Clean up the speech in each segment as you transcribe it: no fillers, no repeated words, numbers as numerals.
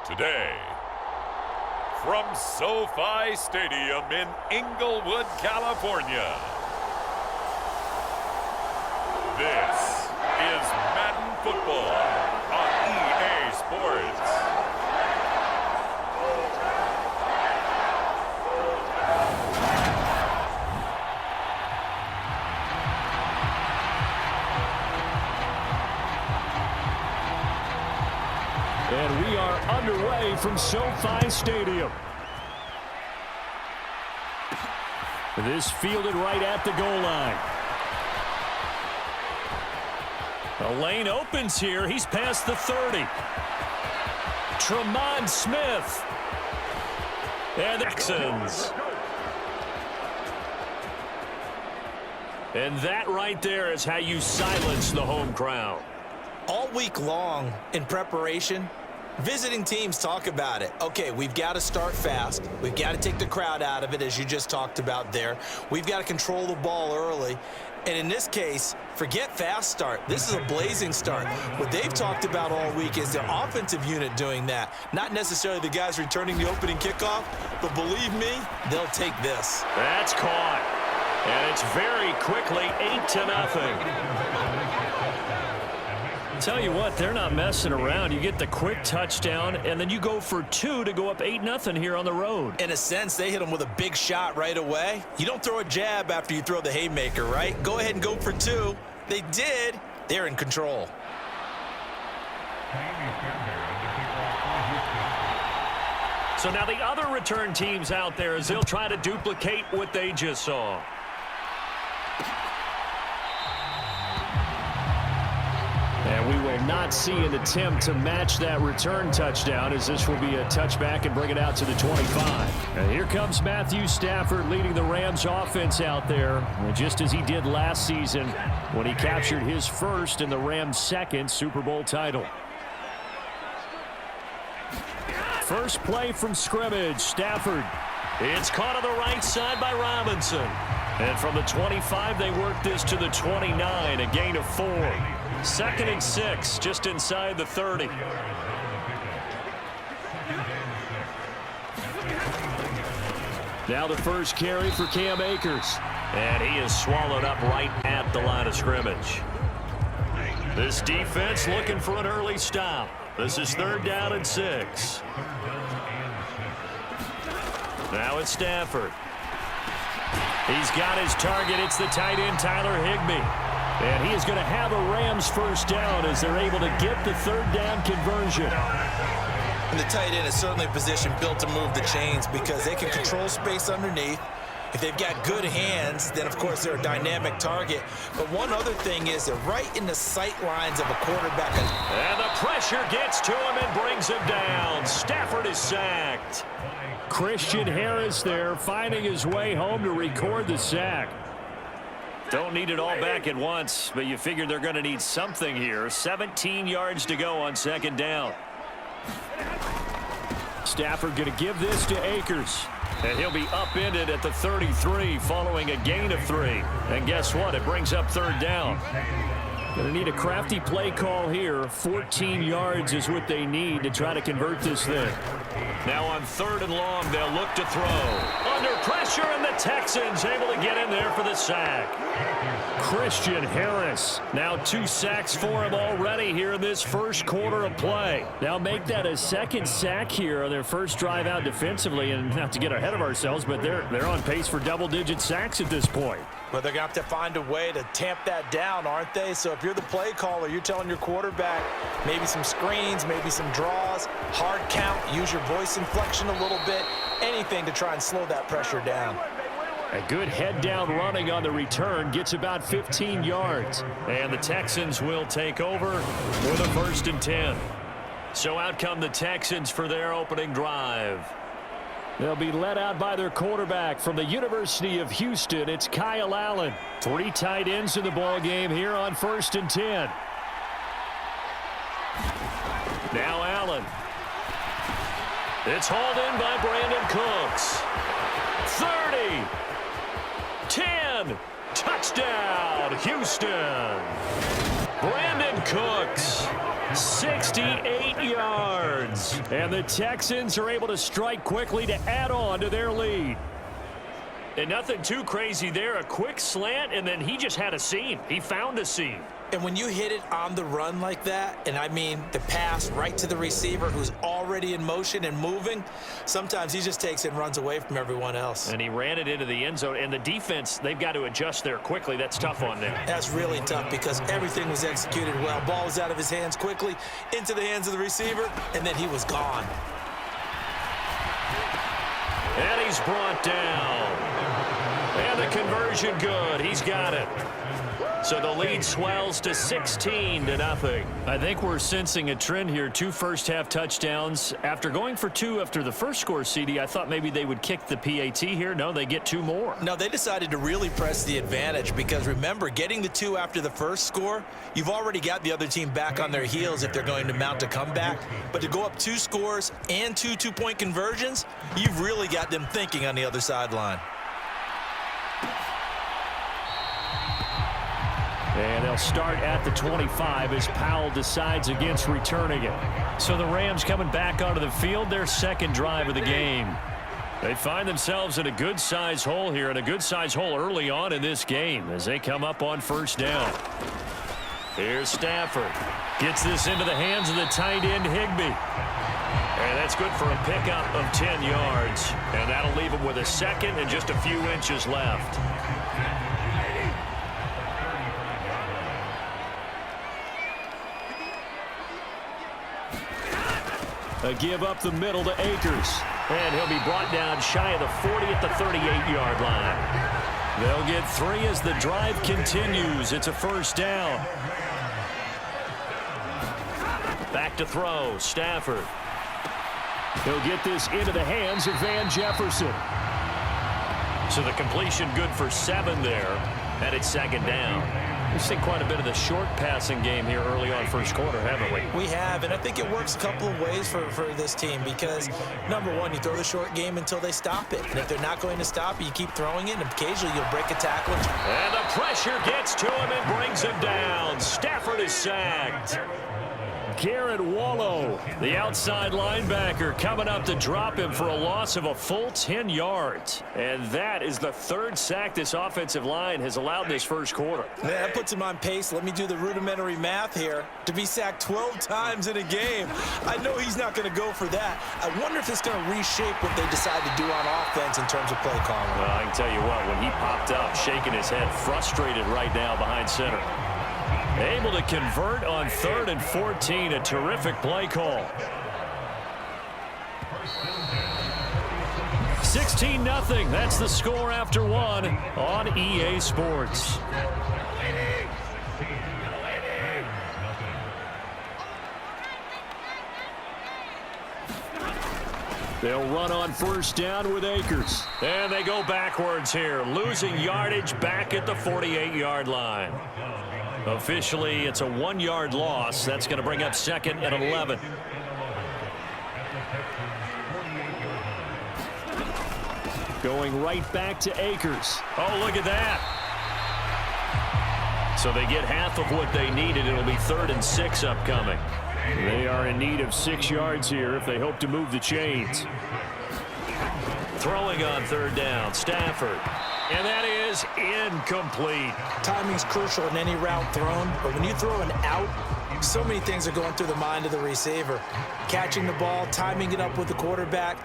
today, from SoFi Stadium in Inglewood, California, this is Madden Football on EA Sports. And we are underway from SoFi Stadium. This fielded right at the goal line. The lane opens here. He's past the 30. Tremont Smith. And the Texans. And that right there is how you silence the home crowd. All week long in preparation, visiting teams talk about it. Okay, we've got to start fast. We've got to take the crowd out of it, as you just talked about there. We've got to control the ball early. And in this case, forget fast start. This is a blazing start. What they've talked about all week is their offensive unit doing that. Not necessarily the guys returning the opening kickoff, but believe me, they'll take this. That's caught. And it's very quickly 8-0. Tell you what, they're not messing around. You get the quick touchdown, and then you go for 2 to go up 8-0 here on the road. In a sense, they hit them with a big shot right away. You don't throw a jab after you throw the haymaker, right? Go ahead and go for 2. They did. They're in control. So now the other return teams out there as they'll try to duplicate what they just saw. And we will not see an attempt to match that return touchdown, as this will be a touchback and bring it out to the 25. And here comes Matthew Stafford leading the Rams offense out there, just as he did last season when he captured his first and the Rams' second Super Bowl title. First play from scrimmage, Stafford. It's caught on the right side by Robinson. And from the 25, they work this to the 29, a gain of 4. 2nd and 6, just inside the 30. Now the first carry for Cam Akers. And he is swallowed up right at the line of scrimmage. This defense looking for an early stop. This is 3rd down and 6. Now it's Stafford. He's got his target. It's the tight end, Tyler Higbee. And he is going to have a Rams first down as they're able to get the 3rd down conversion. And the tight end is certainly a position built to move the chains because they can control space underneath. If they've got good hands, then, of course, they're a dynamic target. But one other thing is they're right in the sight lines of a quarterback. And the pressure gets to him and brings him down. Stafford is sacked. Christian Harris there finding his way home to record the sack. Don't need it all back at once, but you figure they're going to need something here. 17 yards to go on 2nd down. Stafford going to give this to Akers. And he'll be upended at the 33 following a gain of 3. And guess what? It brings up 3rd down. Going to need a crafty play call here. 14 yards is what they need to try to convert this thing. Now on 3rd and long, they'll look to throw. Under pressure, and the Texans able to get in there for the sack. Christian Harris. Now 2 sacks for him already here in this first quarter of play. Now make that a 2nd sack here on their first drive out defensively. And not to get ahead of ourselves, but they're on pace for double-digit sacks at this point. But they're going to have to find a way to tamp that down, aren't they? So if you're the play caller, you're telling your quarterback maybe some screens, maybe some draws, hard count, use your voice inflection a little bit, anything to try and slow that pressure down. A good head down running on the return, gets about 15 yards. And the Texans will take over with a 1st and 10. So out come the Texans for their opening drive. They'll be led out by their quarterback from the University of Houston. It's Kyle Allen. 3 tight ends in the ball game here on 1st and 10. Now Allen. It's hauled in by Brandon Cooks. 30. 10. Touchdown, Houston. Brandon Cooks, 68 yards. And the Texans are able to strike quickly to add on to their lead. And nothing too crazy there. A quick slant, and then he just had a seam. He found a seam. And when you hit it on the run like that, and I mean the pass right to the receiver who's already in motion and moving, sometimes he just takes it and runs away from everyone else. And he ran it into the end zone. And the defense, they've got to adjust there quickly. That's tough on them. That's really tough because everything was executed well. Ball was out of his hands quickly, into the hands of the receiver, and then he was gone. And he's brought down. And the conversion good. He's got it. So the lead swells to 16-0. I think we're sensing a trend here. 2 first-half touchdowns. After going for 2 after the first score, CD, I thought maybe they would kick the PAT here. No, they get 2 more. No, they decided to really press the advantage because, remember, getting the 2 after the first score, you've already got the other team back on their heels if they're going to mount a comeback. But to go up 2 scores and 2 two-point conversions, you've really got them thinking on the other sideline. And they'll start at the 25 as Powell decides against returning it. So the Rams coming back onto the field, their second drive of the game. They find themselves in a good-sized hole here, and a good-sized hole early on in this game as they come up on first down. Here's Stafford. Gets this into the hands of the tight end, Higbee. And that's good for a pickup of 10 yards. And that'll leave him with a second and just a few inches left. A give up the middle to Akers. And he'll be brought down shy of the 40 at the 38-yard line. They'll get 3 as the drive continues. It's a first down. Back to throw. Stafford. He'll get this into the hands of Van Jefferson. So the completion good for 7 there. And it's second down. We've seen quite a bit of the short passing game here early on first quarter, haven't we? We have, and I think it works a couple of ways for this team because, number one, you throw the short game until they stop it. And if they're not going to stop it, you keep throwing it, and occasionally you'll break a tackle. And the pressure gets to him and brings him down. Stafford is sacked. Garrett Wallow, the outside linebacker, coming up to drop him for a loss of a full 10 yards. And that is the 3rd sack this offensive line has allowed this first quarter. Yeah, that puts him on pace. Let me do the rudimentary math here. To be sacked 12 times in a game, I know he's not going to go for that. I wonder if it's going to reshape what they decide to do on offense in terms of play calling. Well, I can tell you what, when he popped up, shaking his head, frustrated right now behind center. Able to convert on 3rd and 14. A terrific play call. 16-0. That's the score after 1 on EA Sports. They'll run on first down with Akers. And they go backwards here, losing yardage back at the 48-yard line. Officially, it's a 1-yard loss. That's going to bring up 2nd and 11. Going right back to Akers. Oh, look at that. So they get half of what they needed. It'll be 3rd and 6 upcoming. They are in need of 6 yards here if they hope to move the chains. Throwing on 3rd down, Stafford. And that is incomplete. Timing's crucial in any route thrown, but when you throw an out, so many things are going through the mind of the receiver. Catching the ball, timing it up with the quarterback.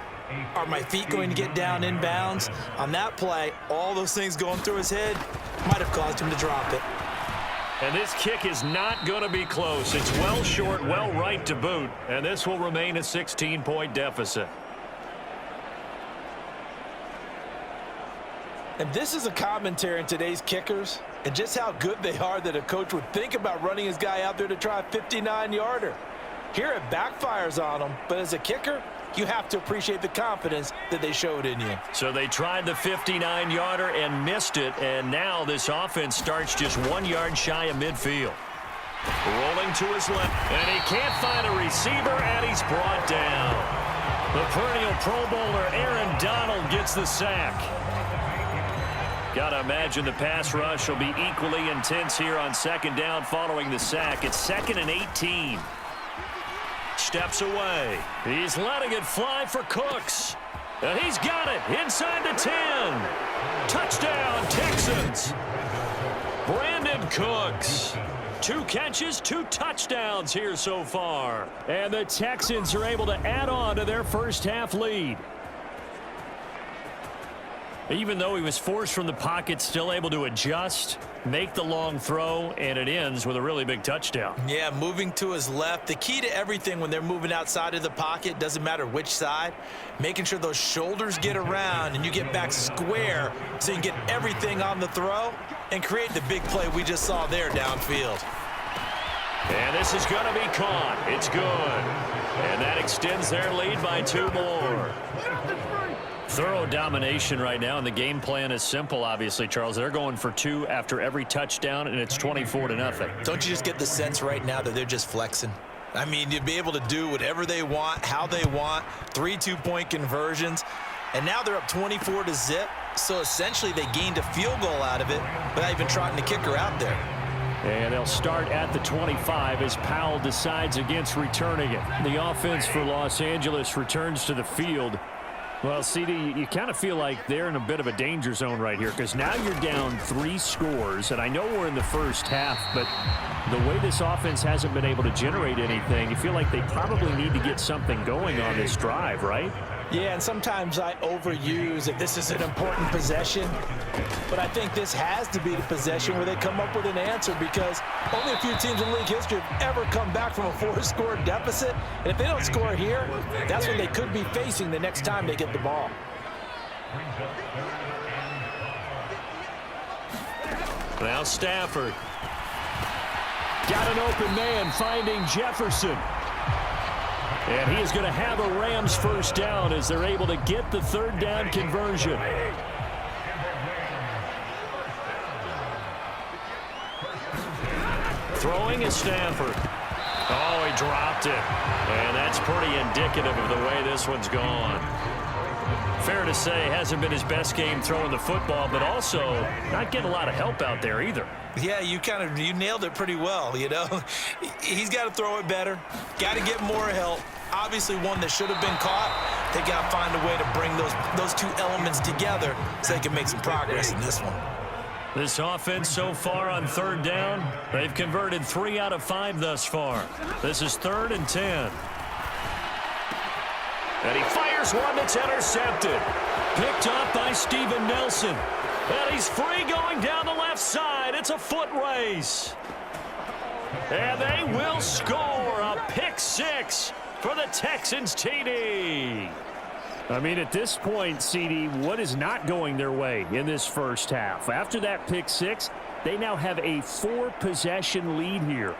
Are my feet going to get down inbounds? On that play, all those things going through his head might have caused him to drop it. And this kick is not going to be close. It's well short, well right to boot, and this will remain a 16-point deficit. And this is a commentary on today's kickers and just how good they are that a coach would think about running his guy out there to try a 59-yarder. Here it backfires on him, but as a kicker, you have to appreciate the confidence that they showed in you. So they tried the 59-yarder and missed it, and now this offense starts just 1 yard shy of midfield. Rolling to his left, and he can't find a receiver, and he's brought down. The perennial Pro Bowler Aaron Donald gets the sack. Gotta imagine the pass rush will be equally intense here on second down following the sack. It's 2nd and 18. Steps away. He's letting it fly for Cooks. And he's got it inside the 10. Touchdown, Texans. Brandon Cooks. 2 catches, 2 touchdowns here so far. And the Texans are able to add on to their first half lead. Even though he was forced from the pocket, still able to adjust, make the long throw, and it ends with a really big touchdown. Yeah, moving to his left. The key to everything when they're moving outside of the pocket, doesn't matter which side, making sure those shoulders get around and you get back square so you can get everything on the throw and create the big play we just saw there downfield. And this is going to be caught. It's good. And that extends their lead by 2 more. Thorough domination right now, and the game plan is simple, obviously, Charles. They're going for 2 after every touchdown, and it's 24-0. Don't you just get the sense right now that they're just flexing? I mean, you'd be able to do whatever they want, how they want, 3 two-point conversions, and now they're up 24-0. So essentially they gained a field goal out of it without even trotting the kicker out there. And they'll start at the 25 as Powell decides against returning it. The offense for Los Angeles returns to the field. Well, CD, you kind of feel like they're in a bit of a danger zone right here because now you're down 3 scores, and I know we're in the first half, but the way this offense hasn't been able to generate anything, you feel like they probably need to get something going on this drive, right? Yeah, and sometimes I overuse that this is an important possession, but I think this has to be the possession where they come up with an answer because only a few teams in league history have ever come back from a 4-score deficit, and if they don't score here, that's what they could be facing the next time they get the ball. Now Stafford. Got an open man finding Jefferson. And he is going to have a Rams first down as they're able to get the 3rd down conversion. Throwing is Stafford. Oh, he dropped it. And that's pretty indicative of the way this one's gone. Fair to say, hasn't been his best game throwing the football, but also not getting a lot of help out there either. Yeah, you nailed it pretty well, you know. He's got to throw it better, got to get more help. Obviously one that should have been caught. They got to find a way to bring those 2 elements together so they can make some progress in this one. This offense so far on 3rd down, they've converted 3 out of 5 thus far. This is 3rd and 10. And he fires one that's intercepted. Picked off by Steven Nelson. And he's free going down the left side. It's a foot race. And they will score a pick 6 for the Texans TD. I mean, at this point, CD, what is not going their way in this first half? After that pick 6, they now have a 4-possession lead here.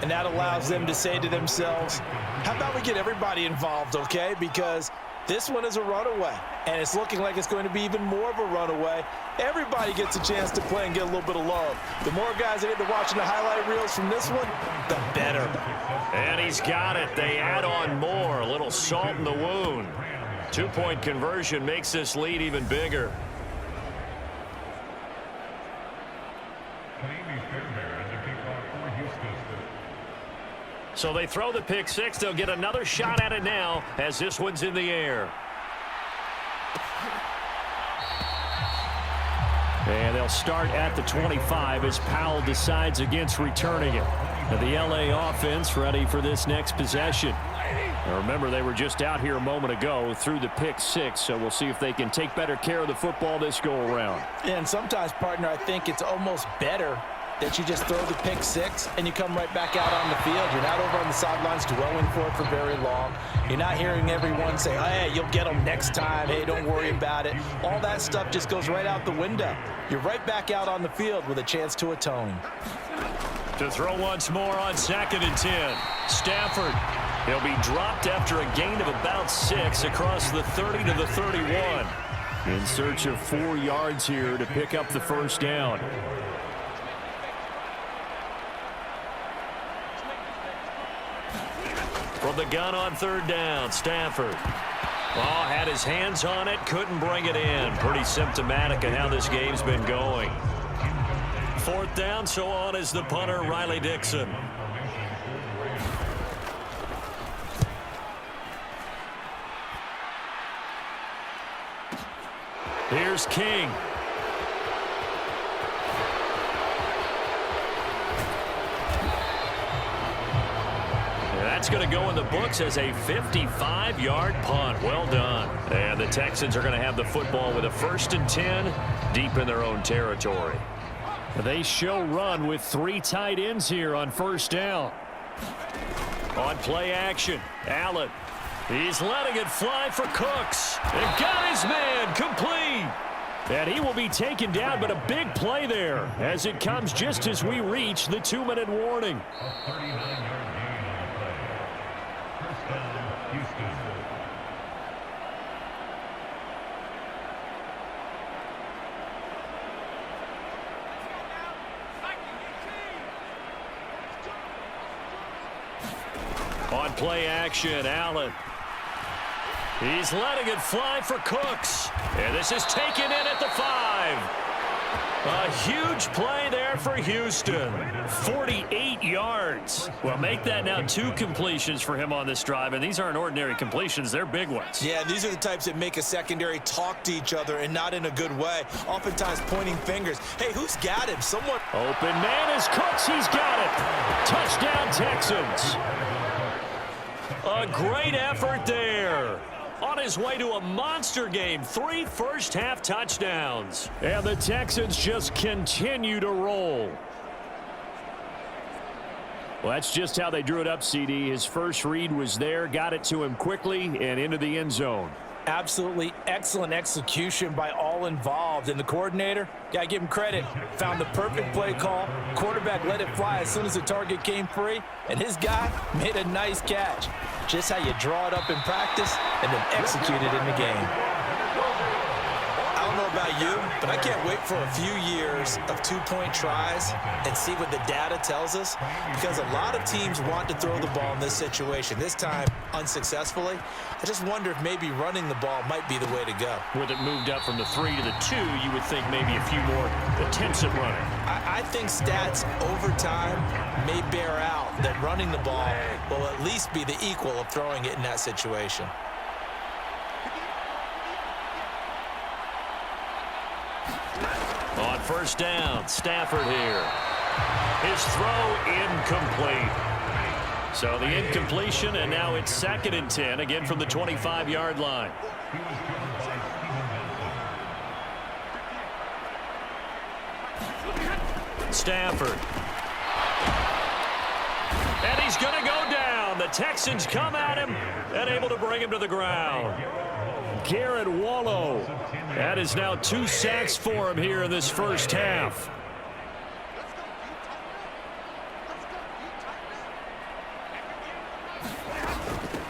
And that allows them to say to themselves, how about we get everybody involved, okay? Because this one is a runaway, and it's looking like it's going to be even more of a runaway. Everybody gets a chance to play and get a little bit of love. The more guys that get to watching the highlight reels from this one, the better. And he's got it. They add on more. A little salt in the wound. 2-point conversion makes this lead even bigger. So they throw the pick 6. They'll get another shot at it now as this one's in the air. And they'll start at the 25 as Powell decides against returning it. And the LA offense ready for this next possession. Now remember, they were just out here a moment ago through the pick 6, so we'll see if they can take better care of the football this go-around. And sometimes, partner, I think it's almost better that you just throw the pick 6 and you come right back out on the field. You're not over on the sidelines dwelling for it for very long. You're not hearing everyone say, hey, you'll get them next time. Hey, don't worry about it. All that stuff just goes right out the window. You're right back out on the field with a chance to atone. To throw once more on 2nd and 10. Stafford. He'll be dropped after a gain of about 6 across the 30 to the 31. In search of 4 yards here to pick up the first down. From the gun on 3rd down, Stafford. Oh, had his his hands on it, couldn't bring it in. Pretty symptomatic of how this game's been going. 4th down, so on is the punter, Riley Dixon. Here's King. That's going to go in the books as a 55-yard punt. Well done. And the Texans are going to have the football with a 1st and 10 deep in their own territory. They show run with 3 tight ends here on 1st down. On play action, Allen. He's letting it fly for Cooks. And got his man complete. And he will be taken down, but a big play there as it comes just as we reach the 2-minute warning. On play action, Allen. He's letting it fly for Cooks. And this is taken in at the 5. A huge play there for Houston. 48 yards. Well, make that now 2 completions for him on this drive, and these aren't ordinary completions. They're big ones. Yeah, these are the types that make a secondary talk to each other and not in a good way. Oftentimes pointing fingers. Hey, who's got him? Someone. Open man is Cooks. He's got it. Touchdown, Texans. A great effort there. On his way to a monster game, 3 first-half touchdowns. And the Texans just continue to roll. Well, that's just how they drew it up, CD. His first read was there, got it to him quickly, and into the end zone. Absolutely excellent execution by all involved. And the coordinator, got to give him credit, found the perfect play call. Quarterback let it fly as soon as the target came free, and his guy made a nice catch. Just how you draw it up in practice and then execute it in the game. I don't know about you, but I can't wait for a few years of 2-point tries and see what the data tells us, because a lot of teams want to throw the ball in this situation. This time, unsuccessfully. I just wonder if maybe running the ball might be the way to go. With it moved up from the 3 to the 2, you would think maybe a few more attempts at running. I think stats over time may bear out that running the ball will at least be the equal of throwing it in that situation. On 1st down, Stafford here. His throw incomplete. So the incompletion, and now it's 2nd and 10, again from the 25-yard line. Stafford. And he's going to go down. The Texans come at him and able to bring him to the ground. Garrett Wallow. That is now 2 sacks for him here in this first half.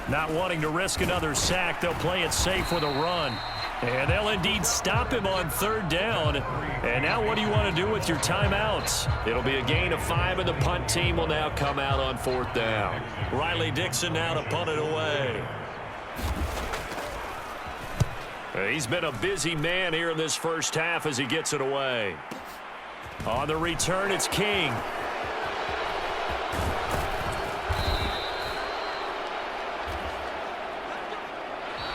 Not wanting to risk another sack, they'll play it safe with a run. And they'll indeed stop him on 3rd down. And now what do you want to do with your timeouts? It'll be a gain of 5, and the punt team will now come out on 4th down. Riley Dixon now to punt it away. He's been a busy man here in this first half as he gets it away. On the return, it's King.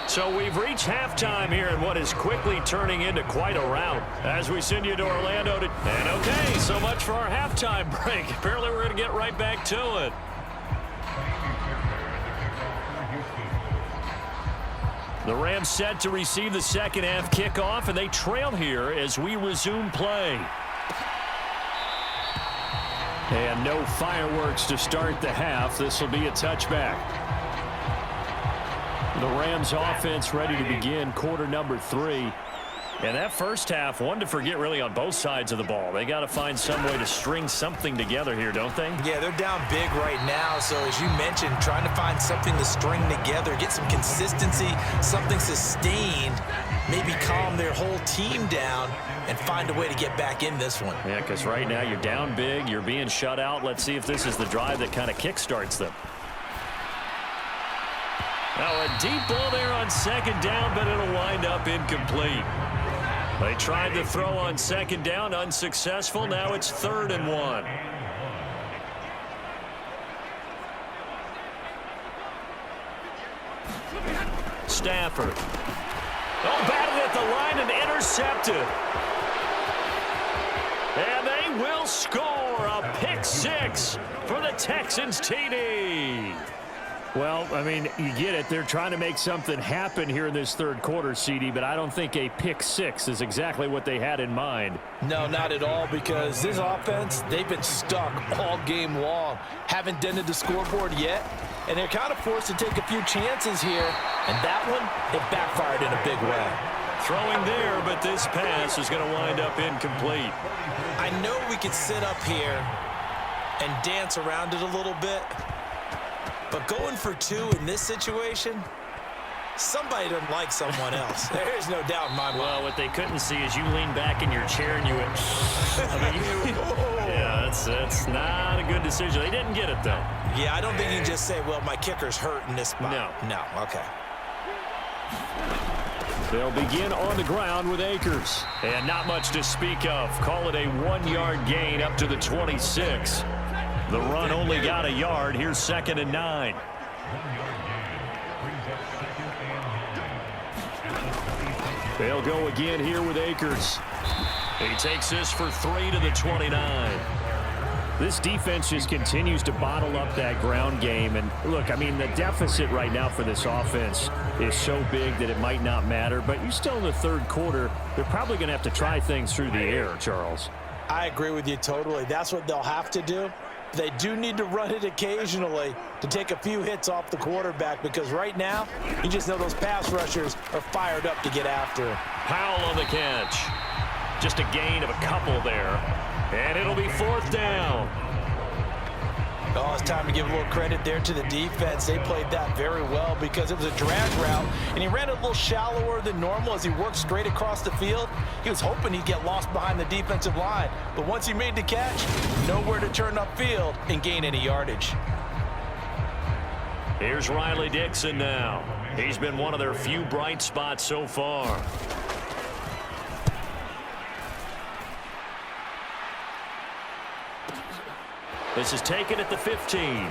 So we've reached halftime here in what is quickly turning into quite a rout as we send you to Orlando. And okay, so much for our halftime break. Apparently we're going to get right back to it. The Rams set to receive the second half kickoff, and they trail here as we resume play. And no fireworks to start the half. This will be a touchback. The Rams offense ready to begin quarter number 3. And that first half, one to forget really on both sides of the ball. They got to find some way to string something together here, don't they? Yeah, they're down big right now. So as you mentioned, trying to find something to string together, get some consistency, something sustained, maybe calm their whole team down and find a way to get back in this one. Yeah, because right now you're down big, you're being shut out. Let's see if this is the drive that kind of kickstarts them. Now a deep ball there on second down, but it'll wind up incomplete. They tried to throw on second down, unsuccessful. Now it's 3rd and 1. Stafford. Oh, batted at the line and intercepted. And they will score a pick 6 for the Texans TD. Well, I mean, you get it. They're trying to make something happen here in this third quarter, CD, but I don't think a pick 6 is exactly what they had in mind. No, not at all, because this offense, they've been stuck all game long. Haven't dented the scoreboard yet, and they're kind of forced to take a few chances here, and that one, it backfired in a big way. Throwing there, but this pass is going to wind up incomplete. I know we could sit up here and dance around it a little bit, but going for 2 in this situation, somebody doesn't like someone else. There's no doubt in my mind. Well, what they couldn't see is you leaned back in your chair and you went, yeah, that's not a good decision. They didn't get it, though. Yeah, I don't think you can just say, well, my kicker's hurt in this spot. No, okay. They'll begin on the ground with Akers. And not much to speak of. Call it a 1-yard gain up to the 26. The run only got a yard. Here's 2nd and 9. They'll go again here with Akers. He takes this for 3 to the 29. This defense just continues to bottle up that ground game. And look, I mean, the deficit right now for this offense is so big that it might not matter. But you're still in the third quarter. They're probably going to have to try things through the air, Charles. I agree with you totally. That's what they'll have to do. They do need to run it occasionally to take a few hits off the quarterback, because right now, you just know those pass rushers are fired up to get after him. Powell on the catch. Just a gain of a couple there. And it'll be 4th down. Oh, it's time to give a little credit there to the defense. They played that very well because it was a drag route, and he ran a little shallower than normal as he worked straight across the field. He was hoping he'd get lost behind the defensive line, but once he made the catch, nowhere to turn upfield and gain any yardage. Here's Riley Dixon now. He's been one of their few bright spots so far. This is taken at the 15.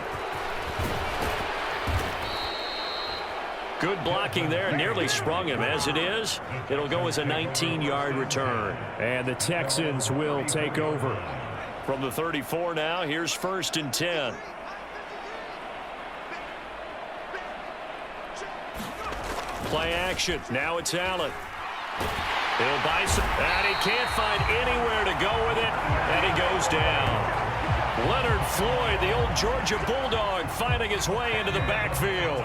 Good blocking there. Nearly sprung him. As it is, it'll go as a 19-yard return. And the Texans will take over. From the 34 now, here's 1st and 10. Play action. Now it's Allen. He'll buy some, and he can't find anywhere to go with it, and he goes down. Leonard Floyd, the old Georgia Bulldog, finding his way into the backfield.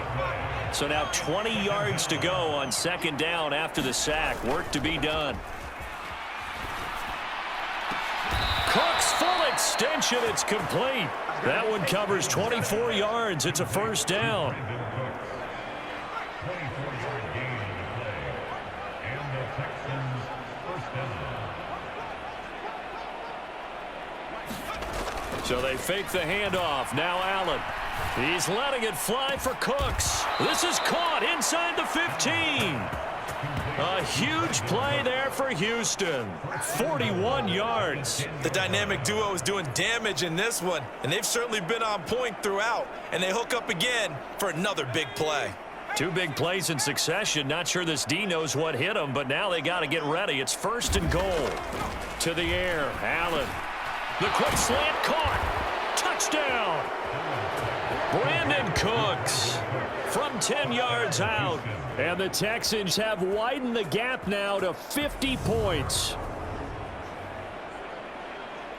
So now 20 yards to go on 2nd down after the sack. Work to be done. Cook's full extension. It's complete. That one covers 24 yards. It's a 1st down. So they fake the handoff. Now Allen. He's letting it fly for Cooks. This is caught inside the 15. A huge play there for Houston. 41 yards. The dynamic duo is doing damage in this one, and they've certainly been on point throughout. And they hook up again for another big play. 2 big plays in succession. Not sure this D knows what hit them, but now they got to get ready. It's 1st and goal. To the air. Allen. The quick slant caught. Touchdown. Brandon Cooks from 10 yards out. And the Texans have widened the gap now to 50 points.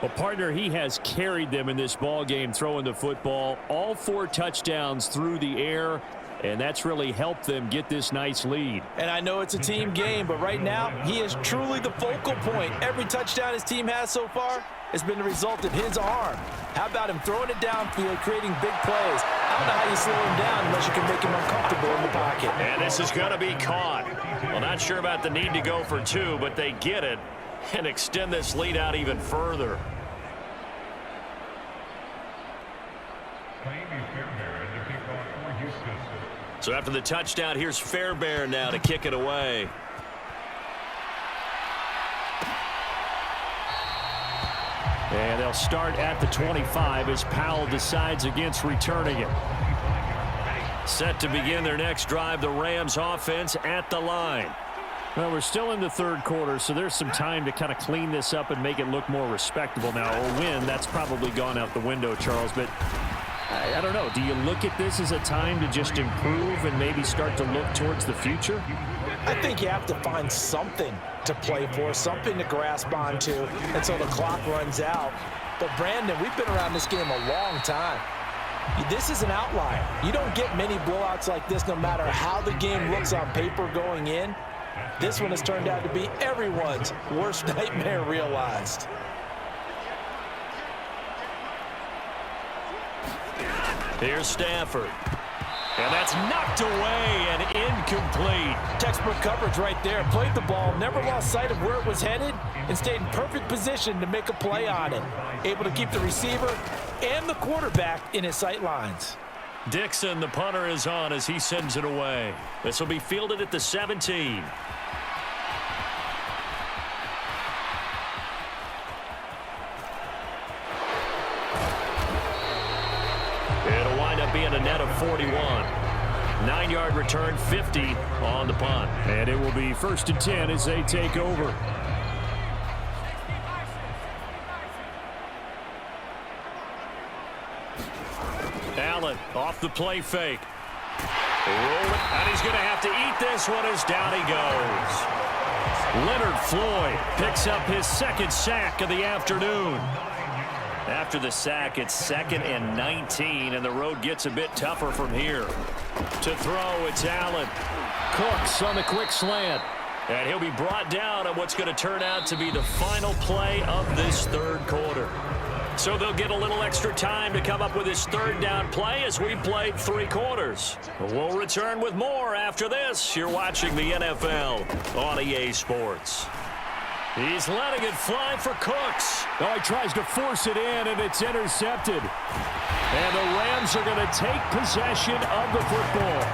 Well, partner, he has carried them in this ball game throwing the football. All 4 touchdowns through the air. And that's really helped them get this nice lead. And I know it's a team game, but right now, he is truly the focal point. Every touchdown his team has so far has been the result of his arm. How about him throwing it downfield, creating big plays? I don't know how you slow him down unless you can make him uncomfortable in the pocket. And this is going to be caught. Well, not sure about the need to go for 2, but they get it and extend this lead out even further. So after the touchdown, here's Fairbairn now to kick it away. And they'll start at the 25 as Powell decides against returning it. Set to begin their next drive, the Rams offense at the line. Well, we're still in the third quarter, so there's some time to kind of clean this up and make it look more respectable. Now, a win, that's probably gone out the window, Charles, but I don't know. Do you look at this as a time to just improve and maybe start to look towards the future? I think you have to find something to play for, something to grasp onto until the clock runs out. But, Brandon, we've been around this game a long time. This is an outlier. You don't get many blowouts like this no matter how the game looks on paper going in. This one has turned out to be everyone's worst nightmare realized. Here's Stafford. And that's knocked away and incomplete. Textbook coverage right there. Played the ball, never lost sight of where it was headed, and stayed in perfect position to make a play on it. Able to keep the receiver and the quarterback in his sight lines. Dixon, the punter, is on as he sends it away. This will be fielded at the 17. It'll wind up being a net of 41. 9-yard return, 50 on the punt. And it will be 1st and 10 as they take over. Allen off the play fake. Roll it, and he's going to have to eat this one as down he goes. Leonard Floyd picks up his second sack of the afternoon. After the sack, it's 2nd and 19, and the road gets a bit tougher from here. To throw, it's Allen. Cooks on the quick slant. And he'll be brought down on what's going to turn out to be the final play of this third quarter. So they'll get a little extra time to come up with his third down play as we played 3 quarters. We'll return with more after this. You're watching the NFL on EA Sports. He's letting it fly for Cooks. Oh, he tries to force it in, and it's intercepted. And the Rams are going to take possession of the football.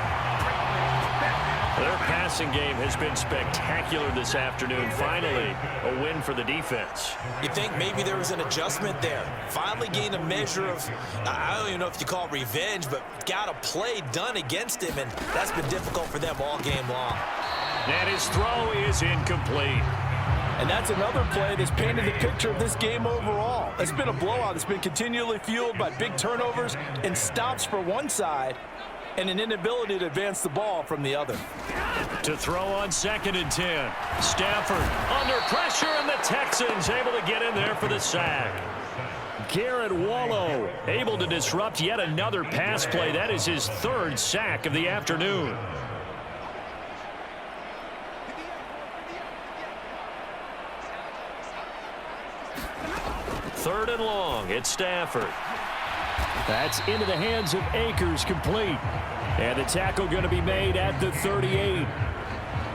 Their passing game has been spectacular this afternoon. Finally, a win for the defense. You think maybe there was an adjustment there. Finally gained a measure of, I don't even know if you call it revenge, but got a play done against him, and that's been difficult for them all game long. And his throw is incomplete. And that's another play that's painted the picture of this game overall. It's been a blowout. It's been continually fueled by big turnovers and stops for one side and an inability to advance the ball from the other. To throw on 2nd and 10. Stafford under pressure, and the Texans able to get in there for the sack. Garrett Wallow able to disrupt yet another pass play. That is his 3rd sack of the afternoon. Third and long, it's Stafford. That's into the hands of Akers, complete. And the tackle going to be made at the 38.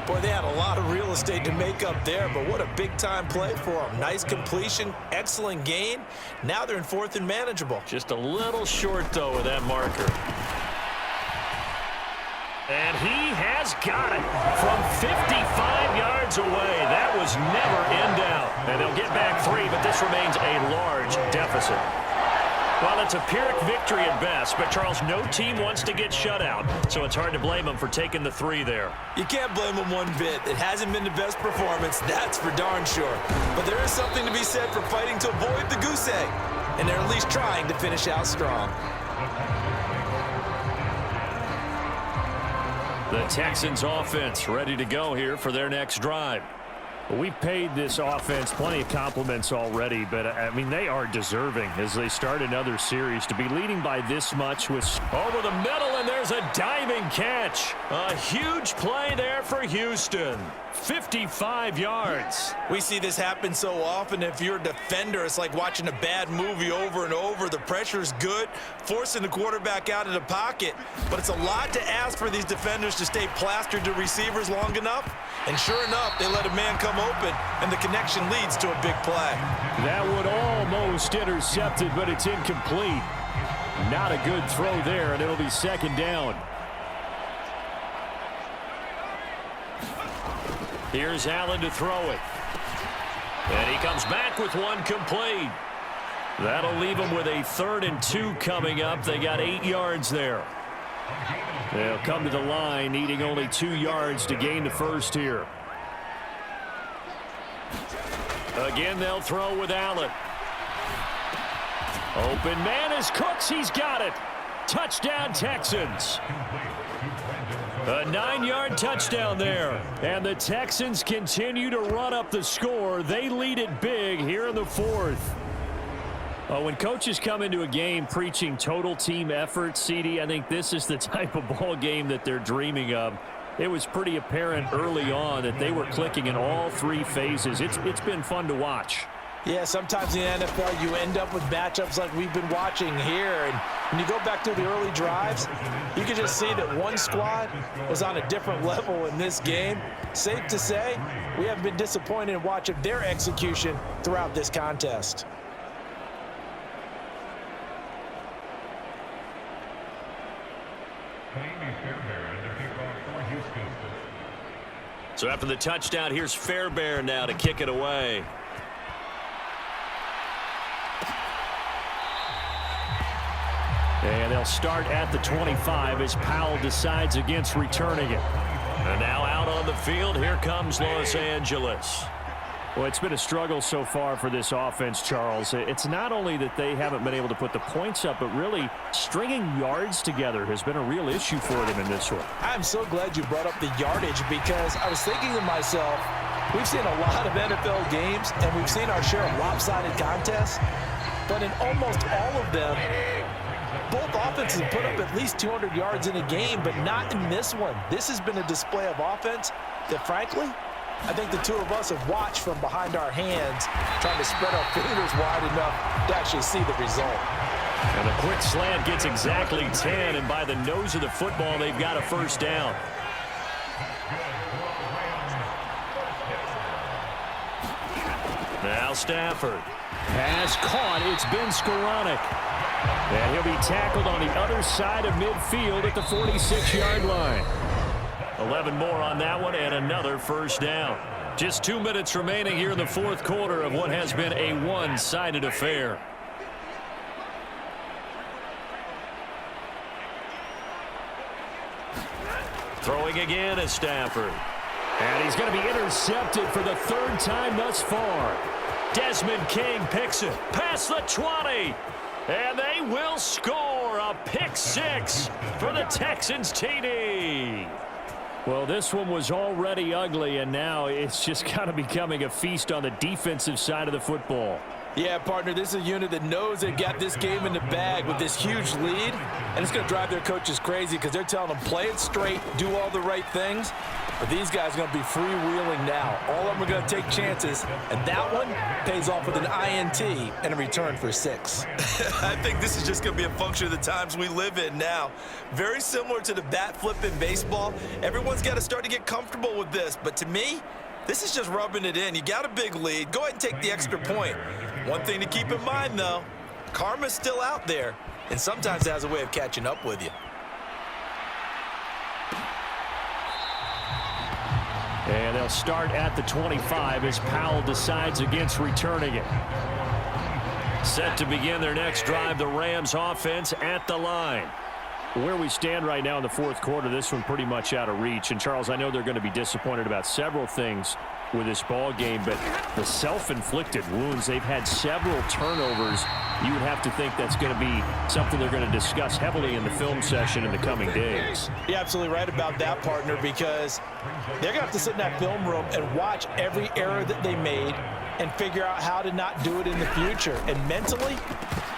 Boy, they had a lot of real estate to make up there, but what a big-time play for them. Nice completion, excellent gain. Now they're in 4th and manageable. Just a little short, though, with that marker. And he has got it from 55 yards away. That was never in doubt. And they'll get back 3, but this remains a large deficit. Well, it's a Pyrrhic victory at best, but, Charles, no team wants to get shut out, so it's hard to blame them for taking the 3 there. You can't blame them one bit. It hasn't been the best performance, that's for darn sure. But there is something to be said for fighting to avoid the goose egg, and they're at least trying to finish out strong. The Texans offense ready to go here for their next drive. We've paid this offense plenty of compliments already, but, I mean, they are deserving as they start another series to be leading by this much with... Over the middle, and there's a diving catch. A huge play there for Houston. 55 yards. We see this happen so often. If you're a defender, it's like watching a bad movie over and over. The pressure's good, forcing the quarterback out of the pocket. But it's a lot to ask for these defenders to stay plastered to receivers long enough. And sure enough, they let a man come open, and the connection leads to a big play. That would almost intercepted, but it's incomplete. Not a good throw there, and it'll be 2nd down. Here's Allen to throw it. And he comes back with one complete. That'll leave them with a 3rd and 2 coming up. They got 8 yards there. They'll come to the line needing only 2 yards to gain the first here. Again, they'll throw with Allen. Open man is Cooks. He's got it. Touchdown, Texans. A 9-yard touchdown there. And the Texans continue to run up the score. They lead it big here in the 4th. When coaches come into a game preaching total team effort, CD, I think this is the type of ball game that they're dreaming of. It was pretty apparent early on that they were clicking in all 3 phases. It's been fun to watch. Yeah, sometimes in the NFL you end up with matchups like we've been watching here. And when you go back to the early drives, you can just see that one squad was on a different level in this game. Safe to say, we haven't been disappointed in watching their execution throughout this contest. So after the touchdown, here's Fairbairn now to kick it away. And they'll start at the 25 as Powell decides against returning it. And now out on the field, here comes Los Angeles. Well, it's been a struggle so far for this offense, Charles. It's not only that they haven't been able to put the points up, but really stringing yards together has been a real issue for them in this one. I'm so glad you brought up the yardage because I was thinking to myself, we've seen a lot of NFL games and we've seen our share of lopsided contests, but in almost all of them, both offenses put up at least 200 yards in a game, but not in this one. This has been a display of offense that, frankly, I think the two of us have watched from behind our hands, trying to spread our fingers wide enough to actually see the result. And the quick slant gets exactly 10, and by the nose of the football, they've got a first down. Now Stafford has caught. It's been Skoranek. And he'll be tackled on the other side of midfield at the 46-yard line. 11 more on that one and another first down. Just 2 minutes remaining here in the 4th quarter of what has been a one-sided affair. Throwing again is Stafford. And he's going to be intercepted for the 3rd time thus far. Desmond King picks it past the 20. And they will score a pick 6 for the Texans TD. Well, this one was already ugly, and now it's just kind of becoming a feast on the defensive side of the football. Yeah, partner, this is a unit that knows they've got this game in the bag with this huge lead, and it's going to drive their coaches crazy because they're telling them play it straight, do all the right things. But these guys are going to be freewheeling now. All of them are going to take chances, and that one pays off with an INT and a return for 6. I think this is just going to be a function of the times we live in now. Very similar to the bat flip in baseball. Everyone's got to start to get comfortable with this. But to me, this is just rubbing it in. You got a big lead. Go ahead and take the extra point. One thing to keep in mind, though, karma's still out there, and sometimes it has a way of catching up with you. And they'll start at the 25 as Powell decides against returning it. Set to begin their next drive, the Rams offense at the line. Where we stand right now in the 4th quarter, this one pretty much out of reach. And, Charles, I know they're going to be disappointed about several things with this ball game, but the self-inflicted wounds, they've had several turnovers. You would have to think that's going to be something they're going to discuss heavily in the film session in the coming days. You're absolutely right about that, partner, because they're going to have to sit in that film room and watch every error that they made and figure out how to not do it in the future. And mentally,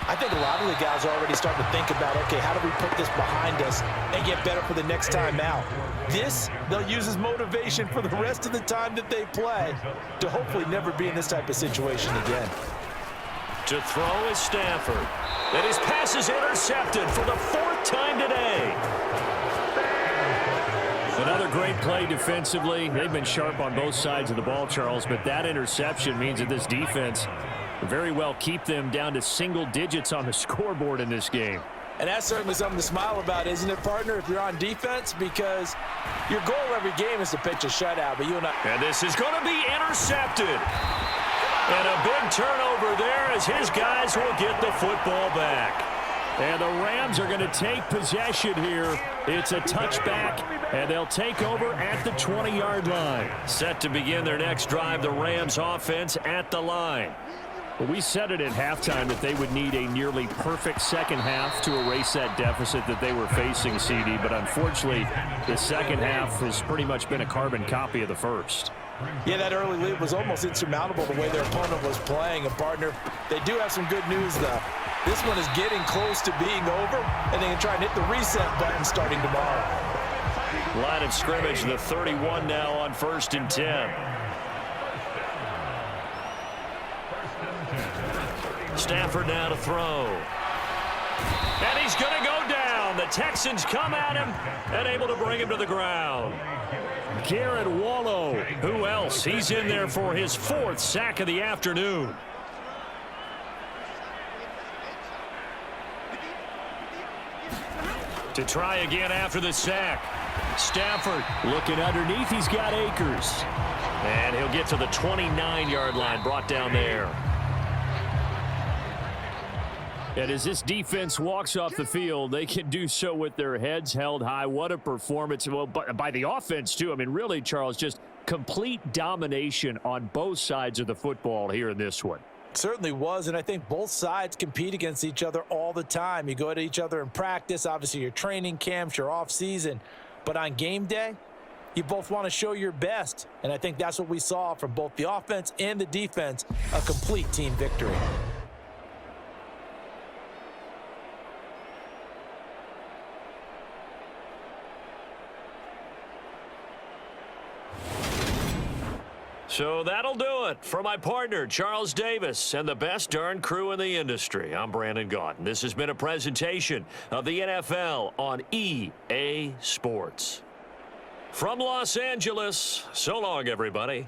I think a lot of the guys are already starting to think about, okay, how do we put this behind us and get better for the next time out? This, they'll use as motivation for the rest of the time that they play to hopefully never be in this type of situation again. To throw is Stafford. And his pass is intercepted for the 4th time today. Another great play defensively. They've been sharp on both sides of the ball, Charles, but that interception means that this defense very well keep them down to single digits on the scoreboard in this game. And that's certainly something to smile about, isn't it, partner, if you're on defense? Because your goal every game is to pitch a shutout, but And this is going to be intercepted. And a big turnover there as his guys will get the football back. And the Rams are going to take possession here. It's a touchback, and they'll take over at the 20-yard line. Set to begin their next drive, the Rams offense at the line. Well, we said it at halftime that they would need a nearly perfect second half to erase that deficit that they were facing, CD. But unfortunately, the second half has pretty much been a carbon copy of the first. Yeah, that early lead was almost insurmountable the way their opponent was playing. And, partner, they do have some good news, though. This one is getting close to being over, and they can try and hit the reset button starting tomorrow. Line of scrimmage, the 31 now on 1st and 10. Stafford now to throw. And he's going to go down. The Texans come at him and able to bring him to the ground. Garrett Wallow. Who else? He's in there for his 4th sack of the afternoon. To try again after the sack. Stafford looking underneath. He's got Akers. And he'll get to the 29-yard line, brought down there. And as this defense walks off the field, they can do so with their heads held high. What a performance. Well, by the offense, too. I mean, really, Charles, just complete domination on both sides of the football here in this one. Certainly was, and I think both sides compete against each other all the time. You go at each other in practice, obviously your training camps, your off-season. But on game day, you both want to show your best. And I think that's what we saw from both the offense and the defense, a complete team victory. So that'll do it for my partner, Charles Davis, and the best darn crew in the industry. I'm Brandon Gaudin. This has been a presentation of the NFL on EA Sports. From Los Angeles, so long, everybody.